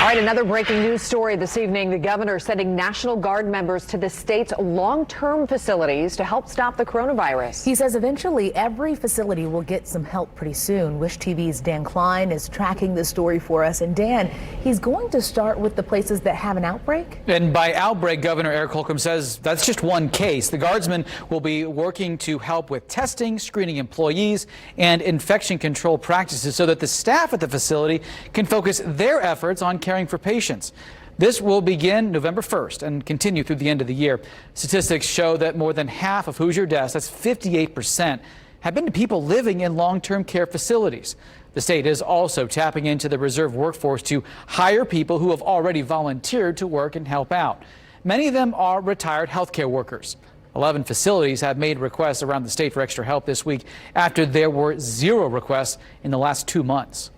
All right, another breaking news story this evening. The governor sending National Guard members to the state's long-term facilities to help stop the coronavirus. He says eventually every facility will get some help pretty soon. Wish TV's Dan Klein is tracking this story for us. And Dan, he's going to start with the places that have an outbreak. And by outbreak, Governor Eric Holcomb says that's just one case. The Guardsmen will be working to help with testing, screening employees, and infection control practices so that the staff at the facility can focus their efforts on caring for patients. This will begin November 1st and continue through the end of the year. Statistics show that more than half of Hoosier deaths, that's 58%, have been to people living in long-term care facilities. The state is also tapping into the reserve workforce to hire people who have already volunteered to work and help out. Many of them are retired healthcare workers. 11 facilities have made requests around the state for extra help this week after there were 0 requests in the last 2 months.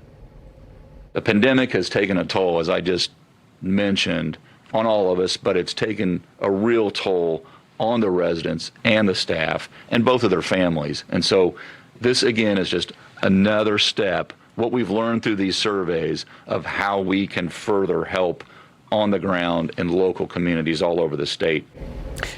The pandemic has taken a toll, as I just mentioned, on all of us, but it's taken a real toll on the residents and the staff and both of their families. And so this, again, is just another step, what we've learned through these surveys of how we can further help on the ground in local communities all over the state.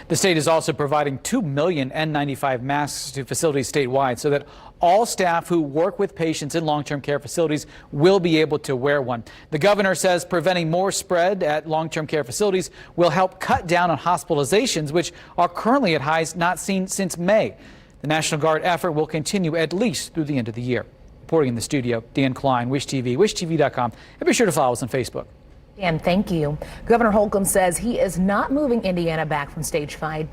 The state is also providing 2 million N95 masks to facilities statewide so that all staff who work with patients in long-term care facilities will be able to wear one. The governor says preventing more spread at long-term care facilities will help cut down on hospitalizations, which are currently at highs not seen since May. The National Guard effort will continue at least through the end of the year. Reporting in the studio, Dan Klein, Wish TV, wishtv.com, and be sure to follow us on Facebook. Dan, thank you. Governor Holcomb says he is not moving Indiana back from stage 5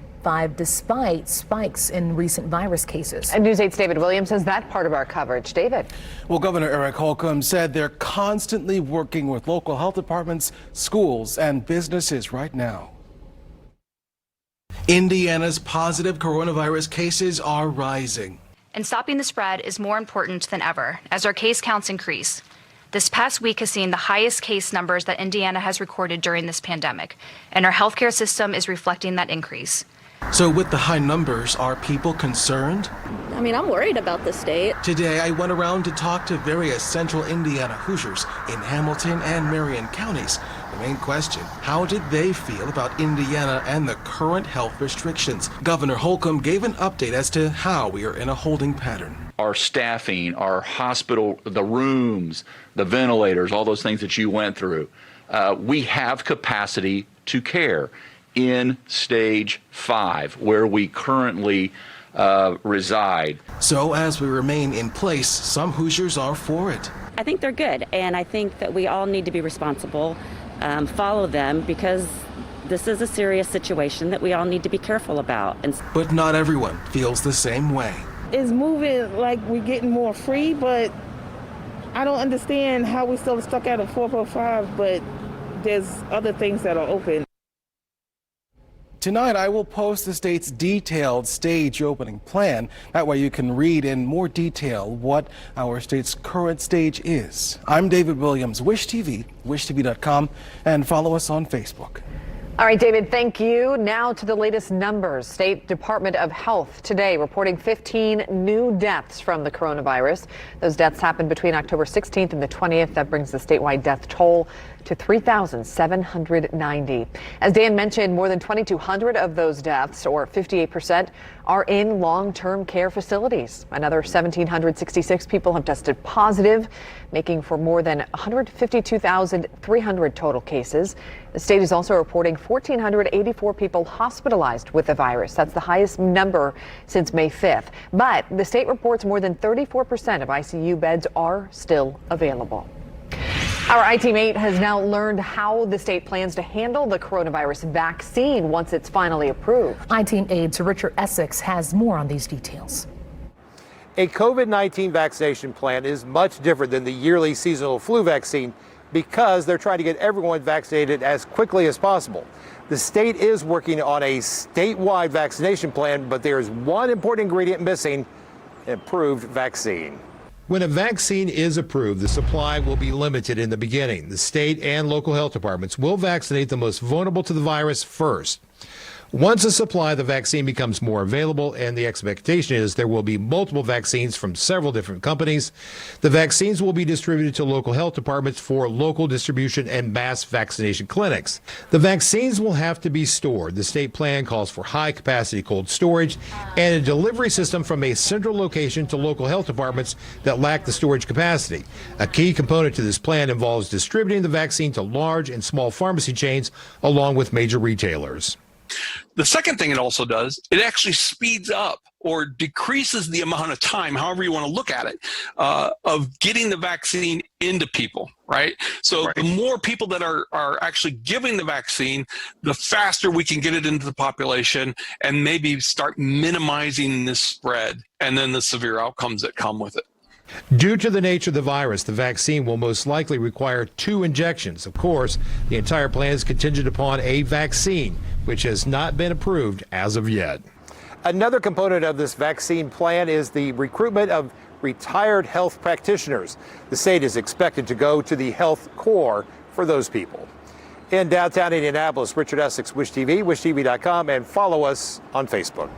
despite spikes in recent virus cases. And News 8's David Williams has that part of our coverage. David. Well, Governor Eric Holcomb said they're constantly working with local health departments, schools, and businesses right now. Indiana's positive coronavirus cases are rising. And stopping the spread is more important than ever as our case counts increase. This past week has seen the highest case numbers that Indiana has recorded during this pandemic, and our healthcare system is reflecting that increase. So with the high numbers, are people concerned? I mean, I'm worried about the state. Today, I went around to talk to various central Indiana Hoosiers in Hamilton and Marion counties. The main question, how did they feel about Indiana and the current health restrictions? Governor Holcomb gave an update as to how we are in a holding pattern. Our staffing, our hospital, the rooms, the ventilators, all those things that you went through, we have capacity to care in stage 5, where we currently reside. So as we remain in place, some Hoosiers are for it. I think they're good, and I think that we all need to be responsible, follow them, because this is a serious situation that we all need to be careful about. But not everyone feels the same way. It's moving like we're getting more free, but I don't understand how we're still stuck at a 4.5, but there's other things that are open. Tonight, I will post the state's detailed stage opening plan. That way you can read in more detail what our state's current stage is. I'm David Williams, Wish TV, wishtv.com, and follow us on Facebook. All right, David, thank you. Now to the latest numbers. State Department of Health today reporting 15 new deaths from the coronavirus. Those deaths happened between October 16th and the 20th. That brings the statewide death toll to 3,790. As Dan mentioned, more than 2,200 of those deaths, or 58%, are in long-term care facilities. Another 1,766 people have tested positive, making for more than 152,300 total cases. The state is also reporting 1,484 people hospitalized with the virus. That's the highest number since May 5th. But the state reports more than 34% of ICU beds are still available. Our I-Team 8 has now learned how the state plans to handle the coronavirus vaccine once it's finally approved. I-Team 8's Richard Essex has more on these details. A COVID-19 vaccination plan is much different than the yearly seasonal flu vaccine because they're trying to get everyone vaccinated as quickly as possible. The state is working on a statewide vaccination plan, but there's one important ingredient missing: an approved vaccine. When a vaccine is approved, the supply will be limited in the beginning. The state and local health departments will vaccinate the most vulnerable to the virus first. Once a supply of the vaccine becomes more available, and the expectation is there will be multiple vaccines from several different companies, the vaccines will be distributed to local health departments for local distribution and mass vaccination clinics. The vaccines will have to be stored. The state plan calls for high-capacity cold storage and a delivery system from a central location to local health departments that lack the storage capacity. A key component to this plan involves distributing the vaccine to large and small pharmacy chains along with major retailers. The second thing it also does, it actually speeds up or decreases the amount of time, however you want to look at it, of getting the vaccine into people, right? So the more people that are actually giving the vaccine, the faster we can get it into the population and maybe start minimizing the spread and then the severe outcomes that come with it. Due to the nature of the virus, the vaccine will most likely require 2 injections. Of course, the entire plan is contingent upon a vaccine, which has not been approved as of yet. Another component of this vaccine plan is the recruitment of retired health practitioners. The state is expected to go to the health corps for those people. In downtown Indianapolis, Richard Essex, Wish TV, wishtv.com, and follow us on Facebook.